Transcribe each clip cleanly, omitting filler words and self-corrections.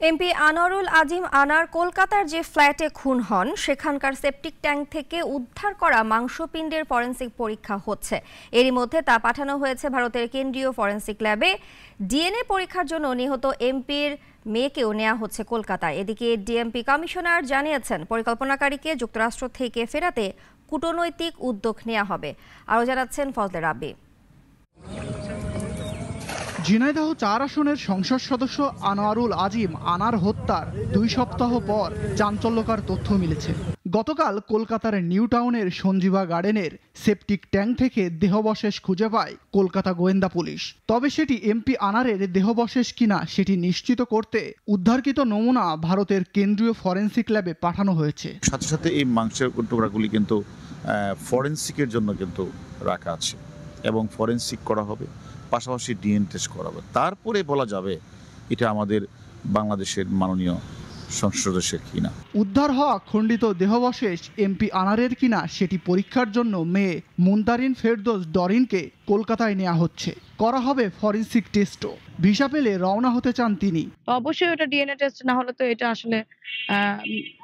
MP Anwarul Azim আনার কলকাতার যে ফ্ল্যাটে খুন হন সেখানকার সেপটিক ট্যাঙ্ক থেকে উদ্ধার করা মাংসপিণ্ডের ফরেনসিক পরীক্ষা হচ্ছে। এরই মধ্যে তা পাঠানো হয়েছে ভারতের কেন্দ্রীয় ফরেনসিক ল্যাবে। ডিএনএ পরীক্ষার জন্য নিহত এমপির মেয়েকেও নেওয়া হচ্ছে কলকাতায়। এদিকে ডিএমপি কমিশনার জানিয়েছেন, পরিকল্পনাকারীকে যুক্তরাষ্ট্র থেকে ফেরাতে কূটনৈতিক উদ্যোগ নেওয়া হবে। আরও জানাচ্ছেন ফজলে রাব্বি। ঝিনাইদহ ৪ আসনের সংসদ সদস্য আনোয়ারুল আজিম আনার হত্যার ২ সপ্তাহ পর চাঞ্চল্যকর তথ্য মিলেছে। গতকাল কলকাতার নিউ টাউনের সঞ্জীবা গার্ডেনের সেপটিক ট্যাঙ্ক থেকে দেহবশেষ খুঁজে পায় কলকাতা গোয়েন্দা পুলিশ। তবে সেটি এমপি আনারের দেহবশেষ কিনা সেটি নিশ্চিত করতে উদ্ধারকৃত নমুনা ভারতের কেন্দ্রীয় ফরেনসিক ল্যাবে পাঠানো হয়েছে। সাথে সাথে এই মাংসের টুকরাগুলি কিন্তু ফরেনসিকের জন্য কিন্তু রাখা আছে এবং ফরেনসিক করা হবে, পাশাপাশি ডিএনএ টেস্ট করা হবে। তারপরে বলা যাবে এটা আমাদের বাংলাদেশের মাননীয় সংসদ সদস্যের কিনা। উদ্ধার হওয়া খণ্ডিত দেহবশেষ এমপি আনারের কিনা সেটি পরীক্ষার জন্য মেয়ে মুনতারিন ফেরদৌস ডরিনকে কলকাতায় নেওয়া হচ্ছে। করা হবে ফরেনসিক টেস্টও। ভিসা পেলে রওনা হতে চান তিনি। অবশ্যই ওটা ডিএনএ টেস্ট না হলে তো এটা আসলে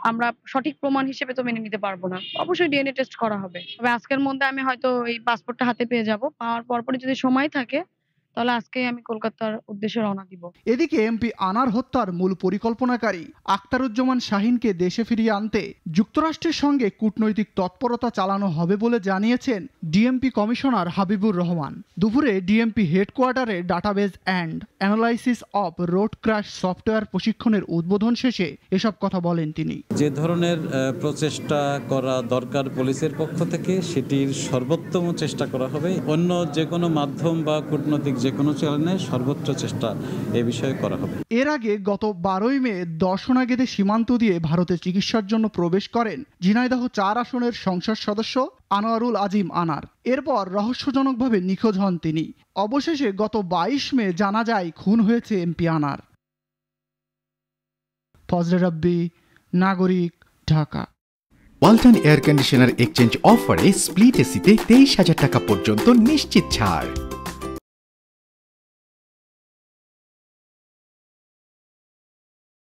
আমরা সঠিক প্রমাণ হিসেবে তো মেনে নিতে পারবো না। অবশ্যই ডিএনএ টেস্ট করা হবে। তবে আজকের মধ্যে আমি হয়তো এই পাসপোর্টটা হাতে পেয়ে যাব। পাওয়ার পরপরই যদি সময় থাকে তাহলে আজকে আমি কলকাতার উদ্দেশ্যে রওনা দিব। এদিকে এমপি আনার হত্যার মূল পরিকল্পনাকারী আখতারুজ্জামান শাহিনকে দেশে ফিরিয়ে আনতে যুক্তরাষ্ট্রের সঙ্গে কূটনৈতিক তৎপরতা চালানো হবে বলে জানিয়েছেন ডিএমপি কমিশনার হাবিবুর রহমান। দুপুরে ডিএমপি হেডকোয়ার্টারে database and analysis of road crash software প্রশিক্ষণের উদ্বোধন শেষে এসব কথা বলেন তিনি। যে ধরনের প্রচেষ্টা করা দরকার পুলিশের পক্ষ থেকে সেটির সর্বোত্তম চেষ্টা করা হবে। অন্য যে কোনো মাধ্যম বা কূটনৈতিক যে কোনো চ্যানেলে সর্বোচ্চ চেষ্টা এ বিষয়ে করা হবে। এর আগে গত 12ই মে দর্শনাগেদে সীমান্ত দিয়ে ভারতে চিকিৎসার জন্য প্রবেশ করেন ঝিনাইদহ ৪ আসনের সংসদ সদস্য আনোয়ারুল আজিম আনার। এরপর রহস্যজনকভাবে নিখোঁজ হন তিনি। অবশেষে গত 22 মে জানা যায় খুন হয়েছে এমপি আনার। ফজলে রাব্বি, নাগরিক, Dhaka. Walton air conditioner exchange অফারে স্প্লিট এসিতে 23,000 টাকা পর্যন্ত নিশ্চিত ছাড়।